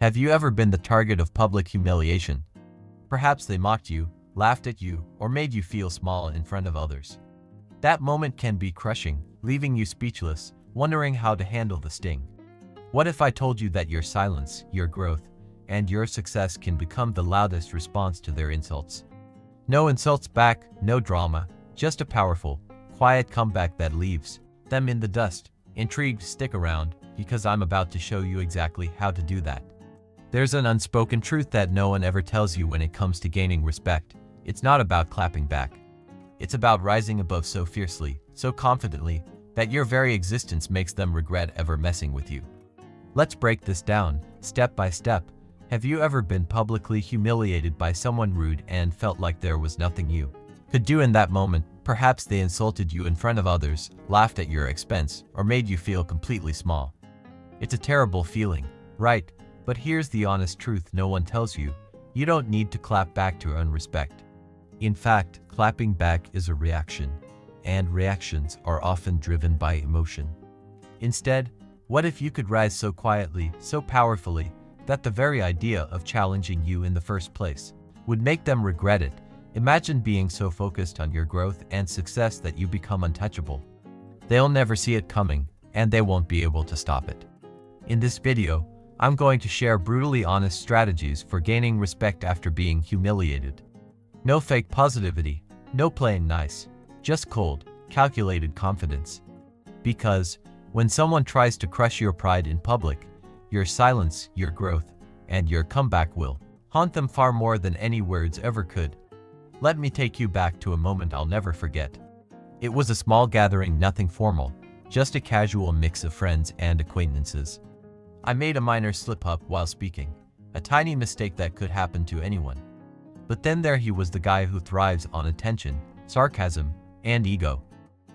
Have you ever been the target of public humiliation? Perhaps they mocked you, laughed at you, or made you feel small in front of others. That moment can be crushing, leaving you speechless, wondering how to handle the sting. What if I told you that your silence, your growth, and your success can become the loudest response to their insults? No insults back, no drama, just a powerful, quiet comeback that leaves them in the dust. Intrigued? Stick around, because I'm about to show you exactly how to do that. There's an unspoken truth that no one ever tells you when it comes to gaining respect. It's not about clapping back. It's about rising above so fiercely, so confidently, that your very existence makes them regret ever messing with you. Let's break this down, step by step. Have you ever been publicly humiliated by someone rude and felt like there was nothing you could do in that moment? Perhaps they insulted you in front of others, laughed at your expense, or made you feel completely small. It's a terrible feeling, right? But here's the honest truth no one tells you. You don't need to clap back to earn respect. In fact, clapping back is a reaction, and reactions are often driven by emotion. Instead, what if you could rise so quietly, so powerfully, that the very idea of challenging you in the first place would make them regret it? Imagine being so focused on your growth and success that you become untouchable. They'll never see it coming, and they won't be able to stop it. In this video, I'm going to share brutally honest strategies for gaining respect after being humiliated. No fake positivity, no playing nice, just cold, calculated confidence. Because when someone tries to crush your pride in public, your silence, your growth, and your comeback will haunt them far more than any words ever could. Let me take you back to a moment I'll never forget. It was a small gathering, nothing formal, just a casual mix of friends and acquaintances. I made a minor slip-up while speaking, a tiny mistake that could happen to anyone. But then there he was, the guy who thrives on attention, sarcasm, and ego.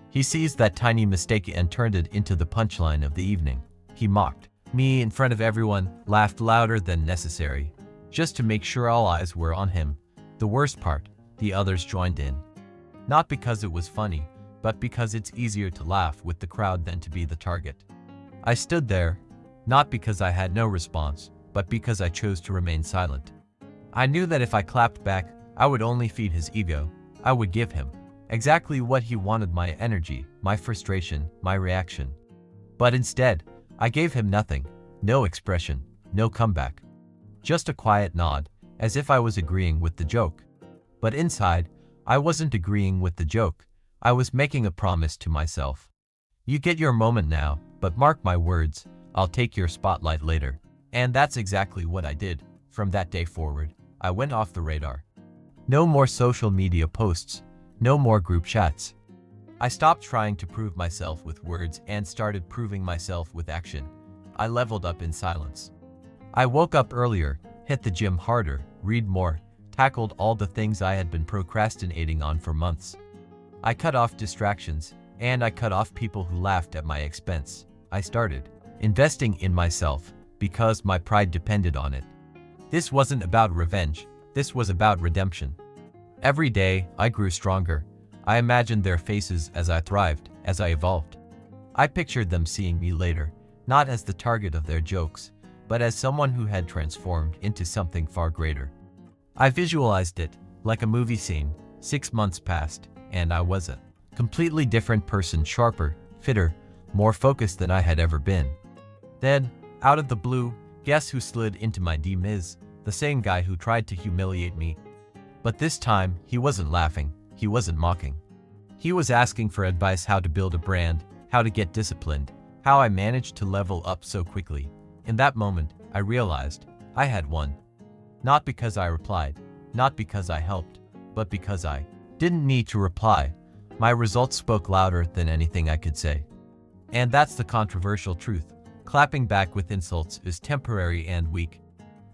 He seized that tiny mistake and turned it into the punchline of the evening. He mocked me in front of everyone, laughed louder than necessary, just to make sure all eyes were on him. The worst part, the others joined in. Not because it was funny, but because it's easier to laugh with the crowd than to be the target. I stood there, not because I had no response, but because I chose to remain silent. I knew that if I clapped back, I would only feed his ego. I would give him exactly what he wanted: my energy, my frustration, my reaction. But instead, I gave him nothing, no expression, no comeback. Just a quiet nod, as if I was agreeing with the joke. But inside, I wasn't agreeing with the joke. I was making a promise to myself. You get your moment now, but mark my words, I'll take your spotlight later. And that's exactly what I did. From that day forward, I went off the radar. No more social media posts, no more group chats. I stopped trying to prove myself with words and started proving myself with action. I leveled up in silence. I woke up earlier, hit the gym harder, read more, tackled all the things I had been procrastinating on for months. I cut off distractions, and I cut off people who laughed at my expense. I started investing in myself because my pride depended on it. This wasn't about revenge, this was about redemption. Every day, I grew stronger. I imagined their faces as I thrived, as I evolved. I pictured them seeing me later, not as the target of their jokes, but as someone who had transformed into something far greater. I visualized it, like a movie scene. 6 months passed, and I was a completely different person, sharper, fitter, more focused than I had ever been. Then, out of the blue, guess who slid into my DMs? The same guy who tried to humiliate me. But this time, he wasn't laughing, he wasn't mocking. He was asking for advice: how to build a brand, how to get disciplined, how I managed to level up so quickly. In that moment, I realized I had won. Not because I replied, not because I helped, but because I didn't need to reply. My results spoke louder than anything I could say. And that's the controversial truth. Clapping back with insults is temporary and weak.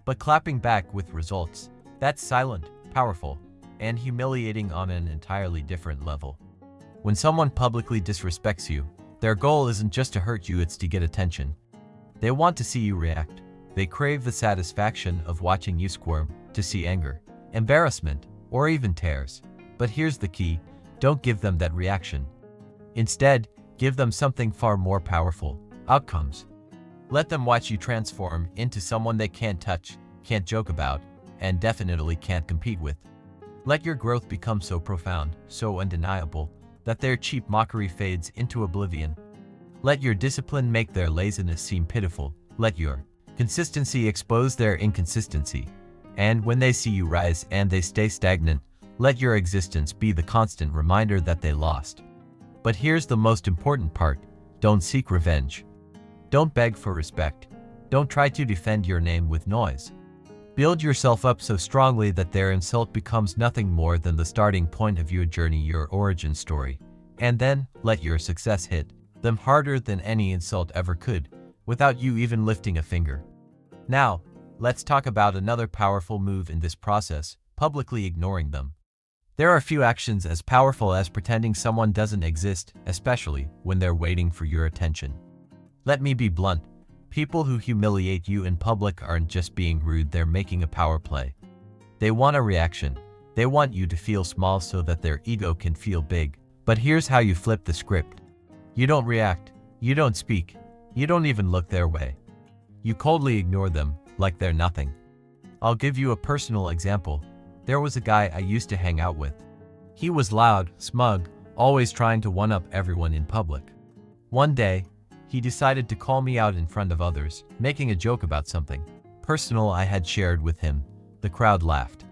But clapping back with results, that's silent, powerful, and humiliating on an entirely different level. When someone publicly disrespects you, their goal isn't just to hurt you, it's to get attention. They want to see you react. They crave the satisfaction of watching you squirm, to see anger, embarrassment, or even tears. But here's the key: don't give them that reaction. Instead, give them something far more powerful: outcomes. Let them watch you transform into someone they can't touch, can't joke about, and definitely can't compete with. Let your growth become so profound, so undeniable, that their cheap mockery fades into oblivion. Let your discipline make their laziness seem pitiful. Let your consistency expose their inconsistency. And when they see you rise and they stay stagnant, let your existence be the constant reminder that they lost. But here's the most important part: don't seek revenge. Don't beg for respect. Don't try to defend your name with noise. Build yourself up so strongly that their insult becomes nothing more than the starting point of your journey, your origin story. And then, let your success hit them harder than any insult ever could, without you even lifting a finger. Now, let's talk about another powerful move in this process: publicly ignoring them. There are few actions as powerful as pretending someone doesn't exist, especially when they're waiting for your attention. Let me be blunt. People who humiliate you in public aren't just being rude, they're making a power play. They want a reaction. They want you to feel small so that their ego can feel big. But here's how you flip the script. You don't react. You don't speak. You don't even look their way. You coldly ignore them, like they're nothing. I'll give you a personal example. There was a guy I used to hang out with. He was loud, smug, always trying to one-up everyone in public. One day, he decided to call me out in front of others, making a joke about something personal I had shared with him. The crowd laughed.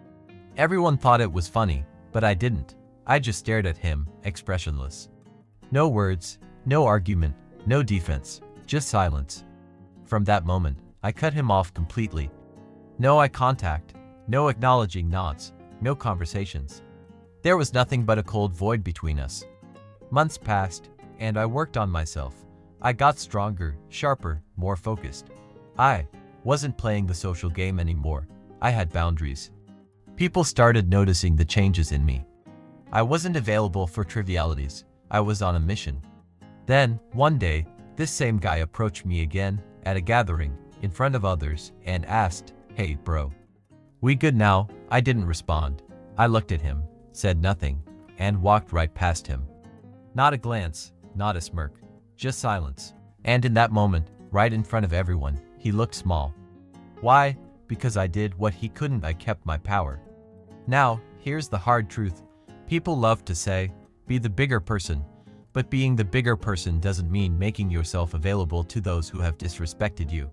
Everyone thought it was funny, but I didn't. I just stared at him, expressionless. No words, no argument, no defense, just silence. From that moment, I cut him off completely. No eye contact, no acknowledging nods, no conversations. There was nothing but a cold void between us. Months passed, and I worked on myself. I got stronger, sharper, more focused. I wasn't playing the social game anymore. I had boundaries. People started noticing the changes in me. I wasn't available for trivialities. I was on a mission. Then, one day, this same guy approached me again at a gathering in front of others and asked, "Hey, bro. We good now?" I didn't respond. I looked at him, said nothing, and walked right past him. Not a glance, not a smirk, just silence. And in that moment, right in front of everyone, he looked small. Why? Because I did what he couldn't. I kept my power. Now, here's the hard truth. People love to say, be the bigger person. But being the bigger person doesn't mean making yourself available to those who have disrespected you.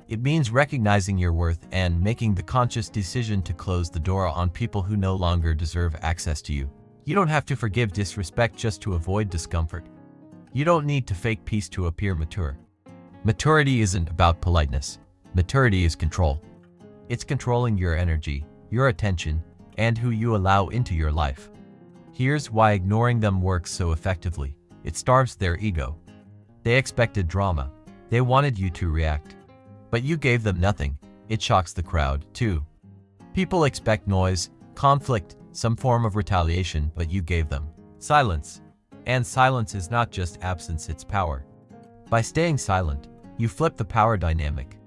It means recognizing your worth and making the conscious decision to close the door on people who no longer deserve access to you. You don't have to forgive disrespect just to avoid discomfort. You don't need to fake peace to appear mature. Maturity isn't about politeness. Maturity is control. It's controlling your energy, your attention, and who you allow into your life. Here's why ignoring them works so effectively. It starves their ego. They expected drama. They wanted you to react. But you gave them nothing. It shocks the crowd, too. People expect noise, conflict, some form of retaliation, but you gave them silence. And silence is not just absence, it's power. By staying silent, you flip the power dynamic.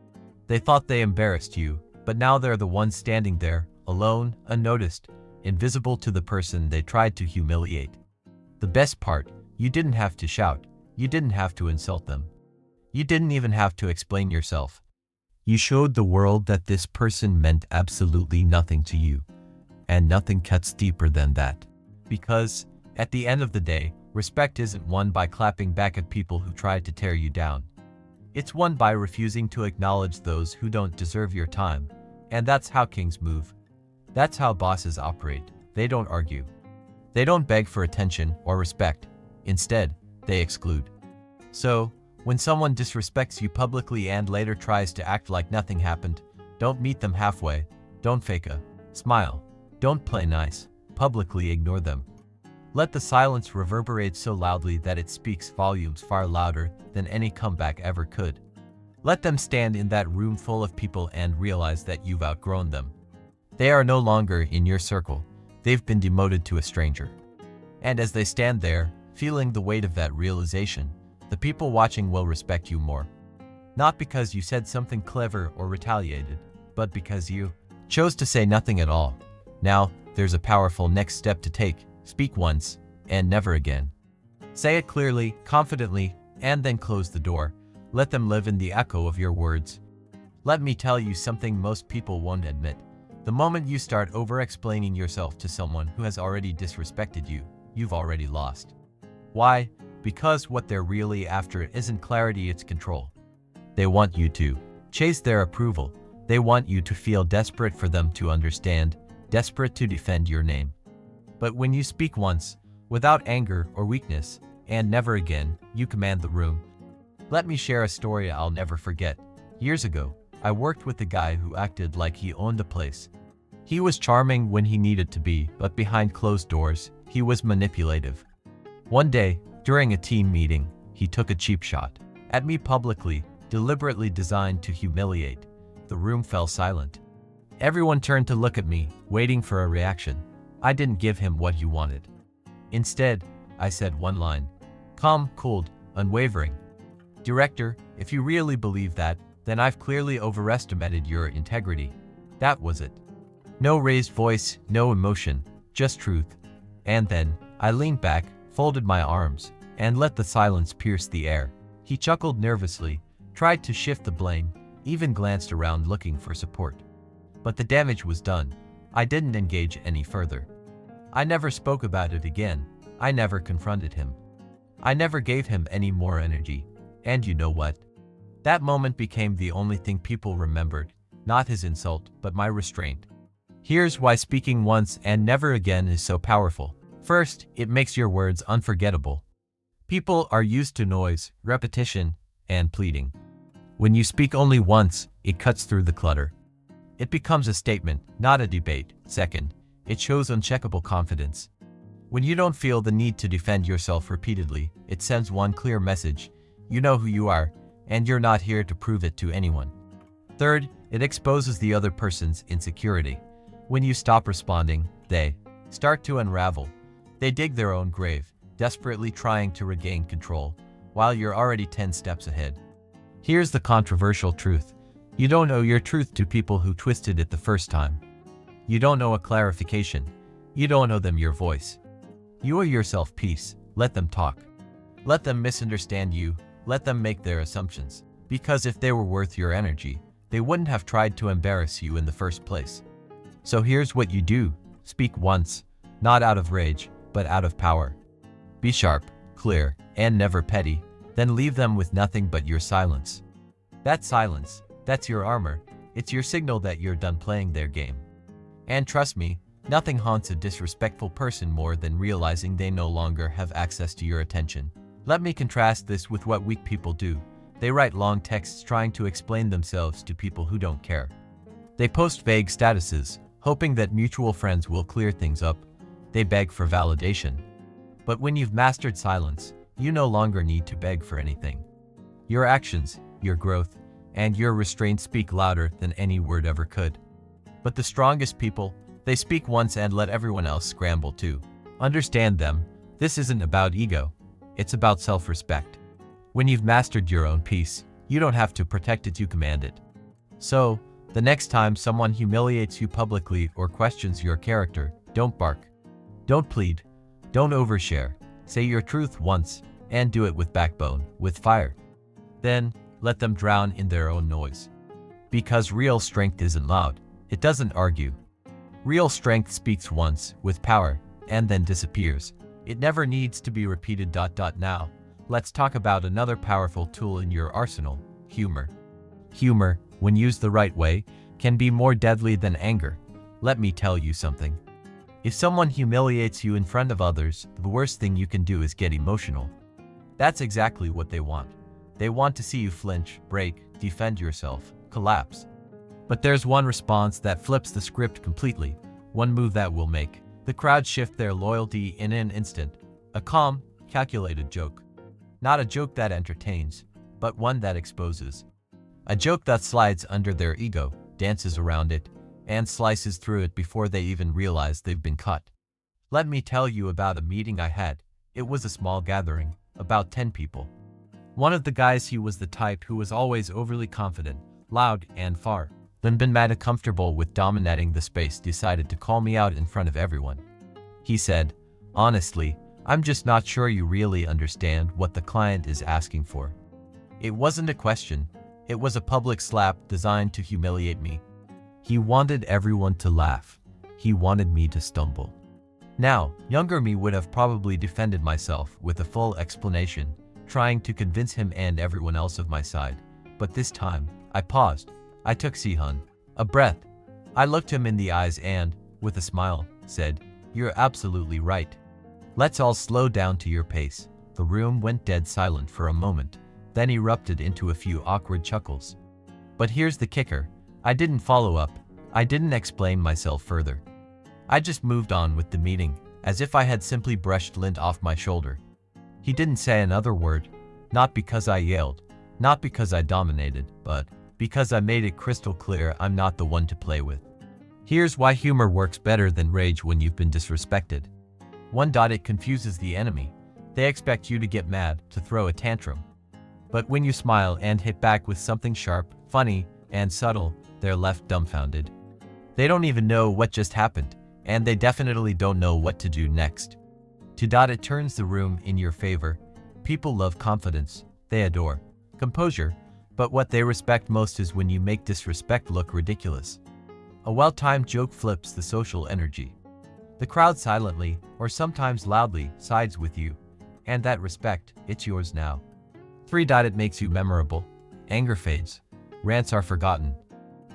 They thought they embarrassed you, but now they're the ones standing there, alone, unnoticed, invisible to the person they tried to humiliate. The best part, you didn't have to shout. You didn't have to insult them. You didn't even have to explain yourself. You showed the world that this person meant absolutely nothing to you. And nothing cuts deeper than that. Because, at the end of the day, respect isn't won by clapping back at people who tried to tear you down. It's won by refusing to acknowledge those who don't deserve your time. And that's how kings move. That's how bosses operate. They don't argue. They don't beg for attention or respect. Instead, they exclude. So, when someone disrespects you publicly and later tries to act like nothing happened, don't meet them halfway. Don't fake a smile. Don't play nice. Publicly ignore them. Let the silence reverberate so loudly that it speaks volumes, far louder than any comeback ever could. Let them stand in that room full of people and realize that you've outgrown them. They are no longer in your circle. They've been demoted to a stranger. And as they stand there, feeling the weight of that realization, the people watching will respect you more. Not because you said something clever or retaliated, but because you chose to say nothing at all. Now, there's a powerful next step to take. Speak once, and never again. Say it clearly, confidently, and then close the door. Let them live in the echo of your words. Let me tell you something most people won't admit. The moment you start over-explaining yourself to someone who has already disrespected you, you've already lost. Why? Because what they're really after isn't clarity, it's control. They want you to chase their approval. They want you to feel desperate for them to understand, desperate to defend your name. But when you speak once, without anger or weakness, and never again, you command the room. Let me share a story I'll never forget. Years ago, I worked with a guy who acted like he owned the place. He was charming when he needed to be, but behind closed doors, he was manipulative. One day, during a team meeting, he took a cheap shot at me publicly, deliberately designed to humiliate. The room fell silent. Everyone turned to look at me, waiting for a reaction. I didn't give him what he wanted. Instead, I said one line. Calm, cooled, unwavering. Director, if you really believe that, then I've clearly overestimated your integrity. That was it. No raised voice, no emotion, just truth. And then, I leaned back, folded my arms, and let the silence pierce the air. He chuckled nervously, tried to shift the blame, even glanced around looking for support. But the damage was done. I didn't engage any further. I never spoke about it again. I never confronted him. I never gave him any more energy. And you know what? That moment became the only thing people remembered, not his insult, but my restraint. Here's why speaking once and never again is so powerful. First, it makes your words unforgettable. People are used to noise, repetition, and pleading. When you speak only once, it cuts through the clutter. It becomes a statement, not a debate. Second, it shows uncheckable confidence. When you don't feel the need to defend yourself repeatedly, it sends one clear message. You know who you are, and you're not here to prove it to anyone. Third, it exposes the other person's insecurity. When you stop responding, they start to unravel. They dig their own grave, desperately trying to regain control, while you're already 10 steps ahead. Here's the controversial truth. You don't owe your truth to people who twisted it the first time. You don't owe a clarification. You don't owe them your voice. You owe yourself peace. Let them talk. Let them misunderstand you. Let them make their assumptions. Because if they were worth your energy, they wouldn't have tried to embarrass you in the first place. So here's what you do. Speak once, not out of rage, but out of power. Be sharp, clear, and never petty, then leave them with nothing but your silence. That silence, that's your armor. It's your signal that you're done playing their game. And trust me, nothing haunts a disrespectful person more than realizing they no longer have access to your attention. Let me contrast this with what weak people do. They write long texts trying to explain themselves to people who don't care. They post vague statuses, hoping that mutual friends will clear things up. They beg for validation. But when you've mastered silence, you no longer need to beg for anything. Your actions, your growth, and your restraint speak louder than any word ever could. But the strongest people, they speak once and let everyone else scramble too. Understand them. This isn't about ego. It's about self-respect. When you've mastered your own peace, you don't have to protect it, you command it. So, the next time someone humiliates you publicly or questions your character, don't bark. Don't plead. Don't overshare. Say your truth once, and do it with backbone, with fire. Then, let them drown in their own noise. Because real strength isn't loud. It doesn't argue. Real strength speaks once, with power, and then disappears. It never needs to be repeated. Now, let's talk about another powerful tool in your arsenal, humor. Humor, when used the right way, can be more deadly than anger. Let me tell you something. If someone humiliates you in front of others, the worst thing you can do is get emotional. That's exactly what they want. They want to see you flinch, break, defend yourself, collapse. But there's one response that flips the script completely, one move that will make the crowd shift their loyalty in an instant. A calm, calculated joke. Not a joke that entertains, but one that exposes. A joke that slides under their ego, dances around it, and slices through it before they even realize they've been cut. Let me tell you about a meeting I had. It was a small gathering, about 10 people. One of the guys, he was the type who was always overly confident, loud, and far. Then been mad and comfortable with dominating the space, decided to call me out in front of everyone. He said, "Honestly, I'm just not sure you really understand what the client is asking for." It wasn't a question, it was a public slap designed to humiliate me. He wanted everyone to laugh. He wanted me to stumble. Now, younger me would have probably defended myself with a full explanation, trying to convince him and everyone else of my side. But this time, I paused. I took Sihun a breath. I looked him in the eyes and, with a smile, said, "You're absolutely right. Let's all slow down to your pace." The room went dead silent for a moment, then erupted into a few awkward chuckles. But here's the kicker. I didn't follow up. I didn't explain myself further. I just moved on with the meeting, as if I had simply brushed lint off my shoulder. He didn't say another word, not because I yelled, not because I dominated, but because I made it crystal clear I'm not the one to play with. Here's why humor works better than rage when you've been disrespected. 1. It confuses the enemy. They expect you to get mad, to throw a tantrum. But when you smile and hit back with something sharp, funny, and subtle, they're left dumbfounded. They don't even know what just happened, and they definitely don't know what to do next. 2. It turns the room in your favor. People love confidence. They adore composure, but what they respect most is when you make disrespect look ridiculous. A well-timed joke flips the social energy. The crowd silently, or sometimes loudly, sides with you, and that respect, it's yours now. 3. It makes you memorable. Anger fades. Rants are forgotten.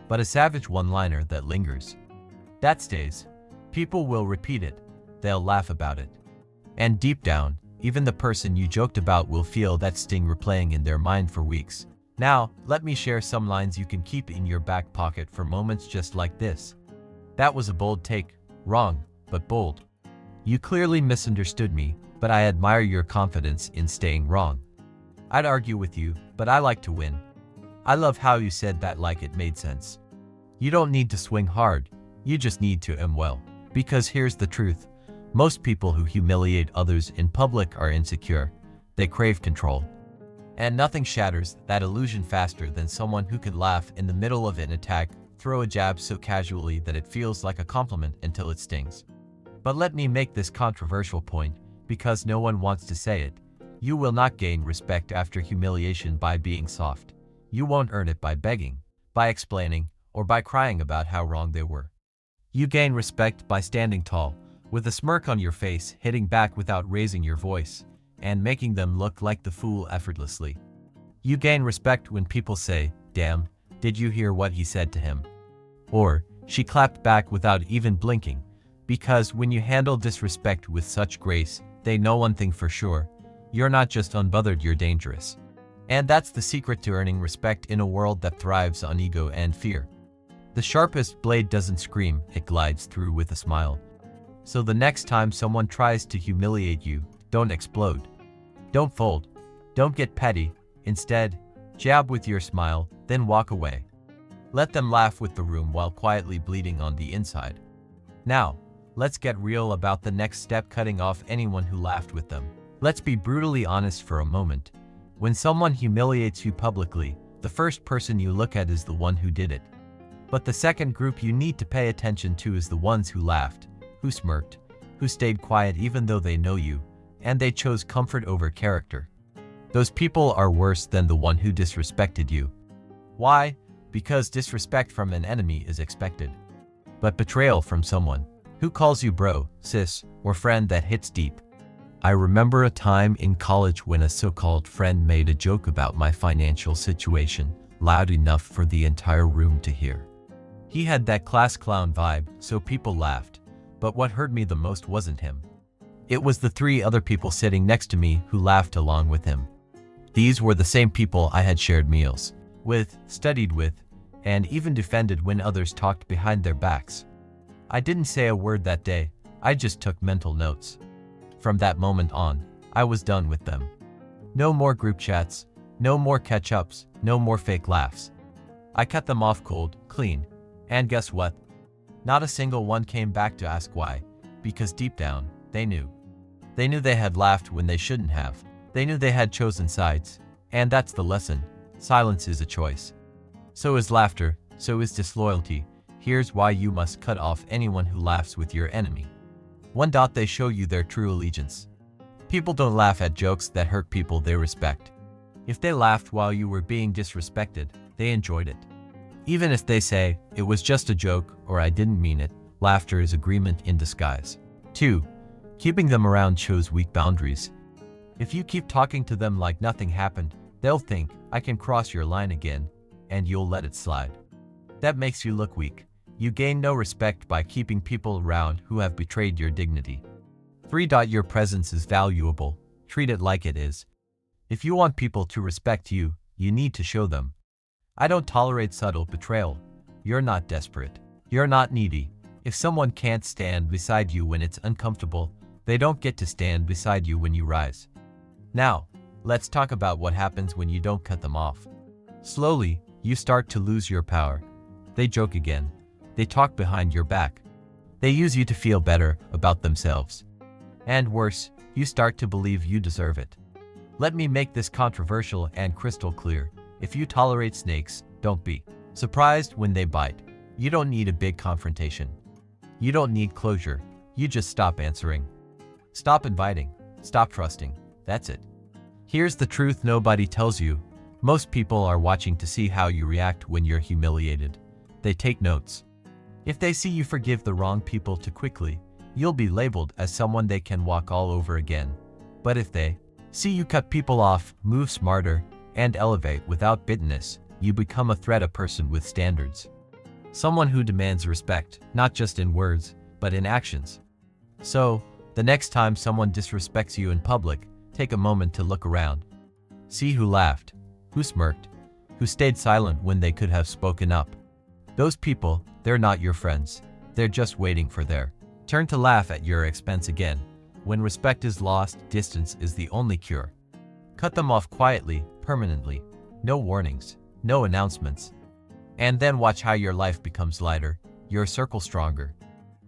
But a savage one-liner that lingers, that stays. People will repeat it. They'll laugh about it. And deep down, even the person you joked about will feel that sting replaying in their mind for weeks. Now, let me share some lines you can keep in your back pocket for moments just like this. "That was a bold take. Wrong, but bold. You clearly misunderstood me, but I admire your confidence in staying wrong. I'd argue with you, but I like to win. I love how you said that like it made sense. You don't need to swing hard, you just need to aim well." Because here's the truth. Most people who humiliate others in public are insecure. They crave control. And nothing shatters that illusion faster than someone who can laugh in the middle of an attack, throw a jab so casually that it feels like a compliment until it stings. But let me make this controversial point, because no one wants to say it. You will not gain respect after humiliation by being soft. You won't earn it by begging, by explaining, or by crying about how wrong they were. You gain respect by standing tall, with a smirk on your face, hitting back without raising your voice, and making them look like the fool effortlessly. You gain respect when people say, "Damn, did you hear what he said to him?" Or, "She clapped back without even blinking," because when you handle disrespect with such grace, they know one thing for sure. You're not just unbothered, you're dangerous. And that's the secret to earning respect in a world that thrives on ego and fear. The sharpest blade doesn't scream, it glides through with a smile. So the next time someone tries to humiliate you, don't explode. Don't fold. Don't get petty. Instead, jab with your smile, then walk away. Let them laugh with the room while quietly bleeding on the inside. Now, let's get real about the next step: cutting off anyone who laughed with them. Let's be brutally honest for a moment. When someone humiliates you publicly, the first person you look at is the one who did it. But the second group you need to pay attention to is the ones who laughed, who smirked, who stayed quiet even though they know you, and they chose comfort over character. Those people are worse than the one who disrespected you. Why? Because disrespect from an enemy is expected. But betrayal from someone who calls you bro, sis, or friend, that hits deep. I remember a time in college when a so-called friend made a joke about my financial situation, loud enough for the entire room to hear. He had that class clown vibe, so people laughed. But what hurt me the most wasn't him. It was the 3 other people sitting next to me who laughed along with him. These were the same people I had shared meals with, studied with, and even defended when others talked behind their backs. I didn't say a word that day, I just took mental notes. From that moment on, I was done with them. No more group chats, no more catch-ups, no more fake laughs. I cut them off cold, clean. And guess what? Not a single one came back to ask why, because deep down, they knew. They knew they had laughed when they shouldn't have. They knew they had chosen sides. And that's the lesson. Silence is a choice. So is laughter, so is disloyalty. Here's why you must cut off anyone who laughs with your enemy. 1. They show you their true allegiance. People don't laugh at jokes that hurt people they respect. If they laughed while you were being disrespected, they enjoyed it. Even if they say, it was just a joke or I didn't mean it, laughter is agreement in disguise. 2. Keeping them around shows weak boundaries. If you keep talking to them like nothing happened, they'll think, I can cross your line again, and you'll let it slide. That makes you look weak. You gain no respect by keeping people around who have betrayed your dignity. 3. Your presence is valuable. Treat it like it is. If you want people to respect you, you need to show them. I don't tolerate subtle betrayal. You're not desperate. You're not needy. If someone can't stand beside you when it's uncomfortable, they don't get to stand beside you when you rise. Now, let's talk about what happens when you don't cut them off. Slowly, you start to lose your power. They joke again. They talk behind your back. They use you to feel better about themselves. And worse, you start to believe you deserve it. Let me make this controversial and crystal clear. If you tolerate snakes, don't be surprised when they bite. You don't need a big confrontation. You don't need closure. You just stop answering. Stop inviting. Stop trusting. That's it. Here's the truth nobody tells you. Most people are watching to see how you react when you're humiliated. They take notes. If they see you forgive the wrong people too quickly, you'll be labeled as someone they can walk all over again. But if they see you cut people off, move smarter, and elevate without bitterness, you become a threat, a person with standards. Someone who demands respect, not just in words, but in actions. So, the next time someone disrespects you in public, take a moment to look around. See who laughed, who smirked, who stayed silent when they could have spoken up. Those people, they're not your friends. They're just waiting for their turn to laugh at your expense again. When respect is lost, distance is the only cure. Cut them off quietly, permanently. No warnings, no announcements. And then watch how your life becomes lighter, your circle stronger.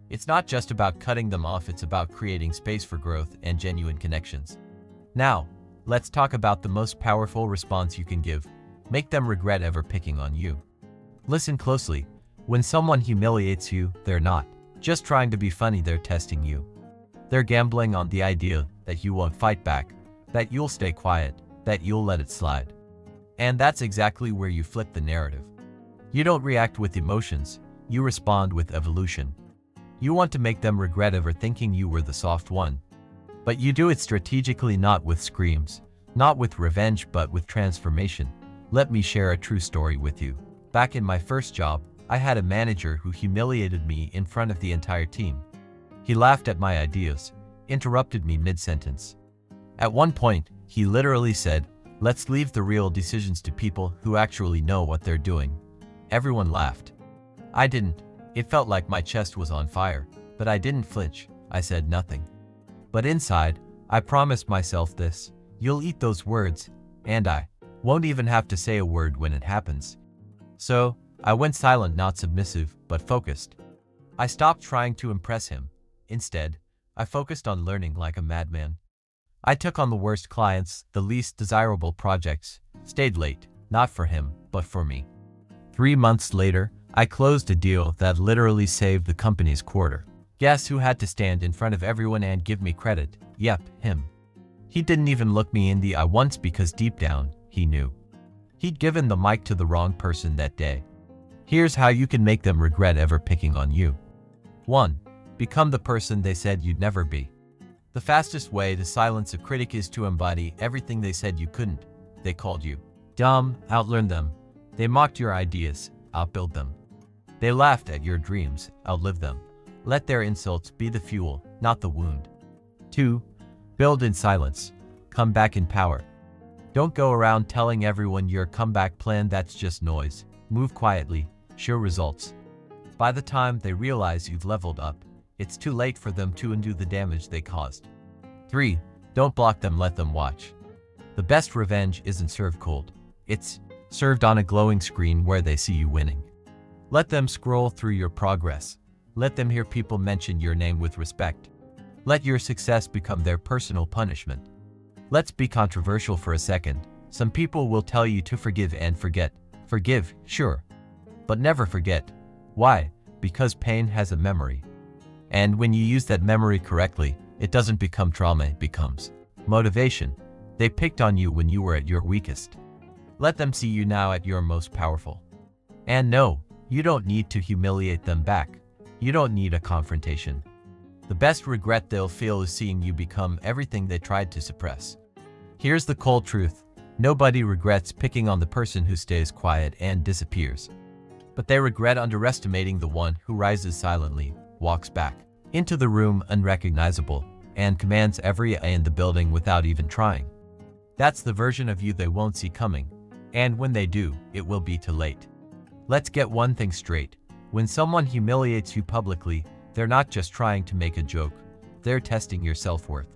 It's not just about cutting them off, it's about creating space for growth and genuine connections. Now, let's talk about the most powerful response you can give. Make them regret ever picking on you. Listen closely. When someone humiliates you, they're not just trying to be funny, they're testing you. They're gambling on the idea that you won't fight back, that you'll stay quiet, that you'll let it slide. And that's exactly where you flip the narrative. You don't react with emotions, you respond with evolution. You want to make them regret ever thinking you were the soft one. But you do it strategically, not with screams, not with revenge, but with transformation. Let me share a true story with you. Back in my first job, I had a manager who humiliated me in front of the entire team. He laughed at my ideas, interrupted me mid-sentence. At one point, he literally said, "Let's leave the real decisions to people who actually know what they're doing." Everyone laughed. I didn't. It felt like my chest was on fire, but I didn't flinch. I said nothing. But inside, I promised myself this: you'll eat those words, and I won't even have to say a word when it happens. So, I went silent, not submissive, but focused. I stopped trying to impress him. Instead, I focused on learning like a madman. I took on the worst clients, the least desirable projects, stayed late, not for him, but for me. 3 months later, I closed a deal that literally saved the company's quarter. Guess who had to stand in front of everyone and give me credit? Yep, him. He didn't even look me in the eye once because deep down, he knew. He'd given the mic to the wrong person that day. Here's how you can make them regret ever picking on you. 1. Become the person they said you'd never be. The fastest way to silence a critic is to embody everything they said you couldn't. They called you dumb, outlearn them. They mocked your ideas, outbuild them. They laughed at your dreams, outlive them. Let their insults be the fuel, not the wound. 2. Build in silence. Come back in power. Don't go around telling everyone your comeback plan, that's just noise. Move quietly, show results. By the time they realize you've leveled up, it's too late for them to undo the damage they caused. 3. Don't block them, let them watch. The best revenge isn't served cold. It's served on a glowing screen where they see you winning. Let them scroll through your progress. Let them hear people mention your name with respect. Let your success become their personal punishment. Let's be controversial for a second. Some people will tell you to forgive and forget. Forgive, sure, but never forget. Why? Because pain has a memory. And when you use that memory correctly, it doesn't become trauma, it becomes motivation. They picked on you when you were at your weakest. Let them see you now at your most powerful. And no, you don't need to humiliate them back. You don't need a confrontation. The best regret they'll feel is seeing you become everything they tried to suppress. Here's the cold truth. Nobody regrets picking on the person who stays quiet and disappears. But they regret underestimating the one who rises silently, walks back into the room unrecognizable, and commands every eye in the building without even trying. That's the version of you they won't see coming, and when they do, it will be too late. Let's get one thing straight. When someone humiliates you publicly, they're not just trying to make a joke, they're testing your self-worth.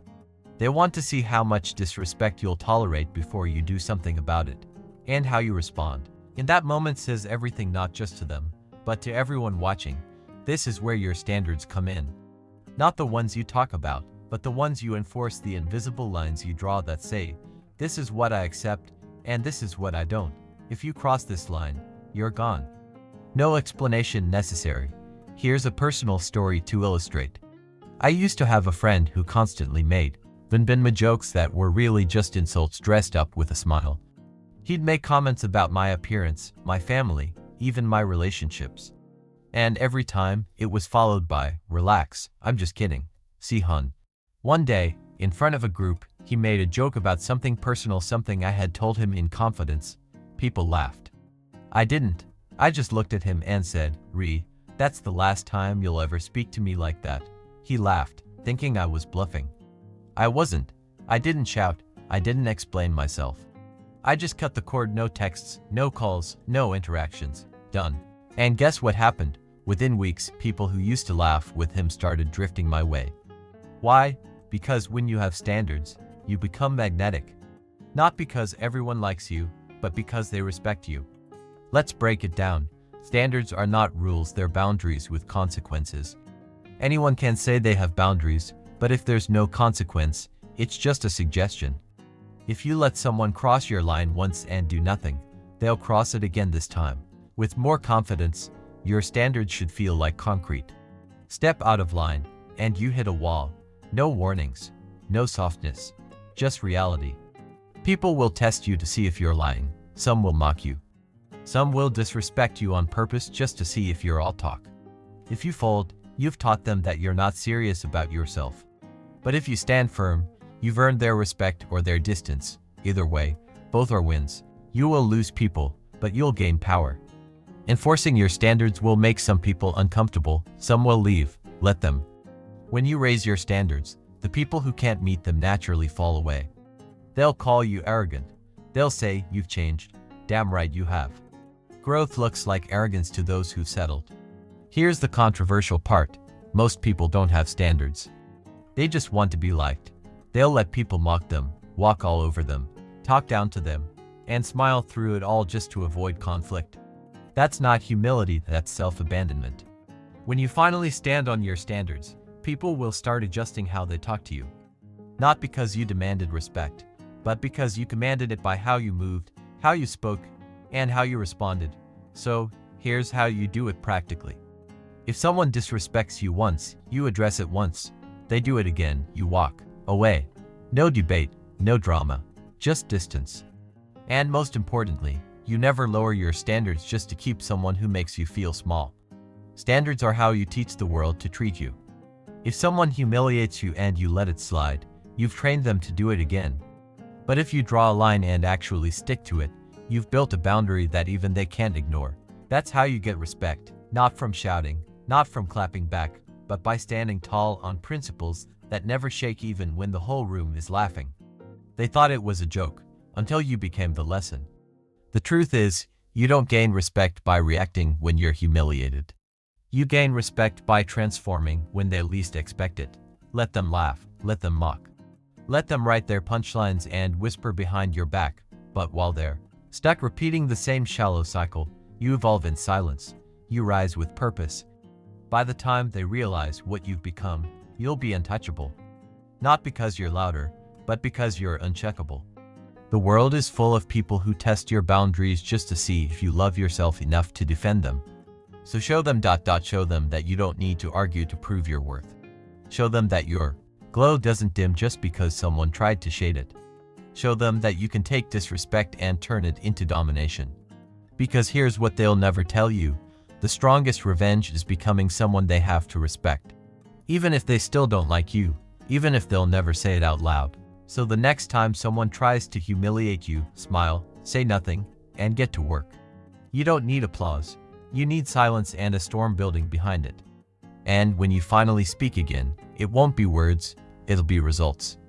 They want to see how much disrespect you'll tolerate before you do something about it, and how you respond. In that moment says everything, not just to them, but to everyone watching. This is where your standards come in. Not the ones you talk about, but the ones you enforce, the invisible lines you draw that say, this is what I accept, and this is what I don't. If you cross this line, you're gone. No explanation necessary. Here's a personal story to illustrate. I used to have a friend who constantly made jokes that were really just insults dressed up with a smile. He'd make comments about my appearance, my family, even my relationships. And every time, it was followed by, relax, I'm just kidding. See, hun. One day, in front of a group, he made a joke about something personal, something I had told him in confidence. People laughed. I didn't. I just looked at him and said, that's the last time you'll ever speak to me like that. He laughed, thinking I was bluffing. I wasn't. I didn't shout. I didn't explain myself. I just cut the cord. No texts, no calls, no interactions. Done. And guess what happened? Within weeks, people who used to laugh with him started drifting my way. Why? Because when you have standards, you become magnetic. Not because everyone likes you, but because they respect you. Let's break it down. Standards are not rules, they're boundaries with consequences. Anyone can say they have boundaries, but if there's no consequence, it's just a suggestion. If you let someone cross your line once and do nothing, they'll cross it again, this time with more confidence. Your standards should feel like concrete. Step out of line, and you hit a wall. No warnings, no softness, just reality. People will test you to see if you're lying. Some will mock you. Some will disrespect you on purpose just to see if you're all talk. If you fold, you've taught them that you're not serious about yourself. But if you stand firm, you've earned their respect or their distance. Either way, both are wins. You will lose people, but you'll gain power. Enforcing your standards will make some people uncomfortable. Some will leave. Let them. When you raise your standards, the people who can't meet them naturally fall away. They'll call you arrogant. They'll say, you've changed. Damn right you have. Growth looks like arrogance to those who've settled. Here's the controversial part. Most people don't have standards. They just want to be liked. They'll let people mock them, walk all over them, talk down to them, and smile through it all just to avoid conflict. That's not humility, that's self-abandonment. When you finally stand on your standards, people will start adjusting how they talk to you. Not because you demanded respect, but because you commanded it by how you moved, how you spoke, and how you responded. So, here's how you do it practically. If someone disrespects you once, you address it once. They do it again, you walk away. No debate, no drama, just distance. And most importantly, you never lower your standards just to keep someone who makes you feel small. Standards are how you teach the world to treat you. If someone humiliates you and you let it slide, you've trained them to do it again. But if you draw a line and actually stick to it, you've built a boundary that even they can't ignore. That's how you get respect, not from shouting, not from clapping back, but by standing tall on principles that never shake even when the whole room is laughing. They thought it was a joke, until you became the lesson. The truth is, you don't gain respect by reacting when you're humiliated. You gain respect by transforming when they least expect it. Let them laugh, let them mock. Let them write their punchlines and whisper behind your back, but while they're stuck repeating the same shallow cycle, you evolve in silence. You rise with purpose. By the time they realize what you've become, you'll be untouchable. Not because you're louder, but because you're uncheckable. The world is full of people who test your boundaries just to see if you love yourself enough to defend them. So show them that you don't need to argue to prove your worth. Show them that your glow doesn't dim just because someone tried to shade it. Show them that you can take disrespect and turn it into domination. Because here's what they'll never tell you: the strongest revenge is becoming someone they have to respect. Even if they still don't like you, even if they'll never say it out loud. So the next time someone tries to humiliate you, smile, say nothing, and get to work. You don't need applause. You need silence and a storm building behind it. And when you finally speak again, it won't be words, it'll be results.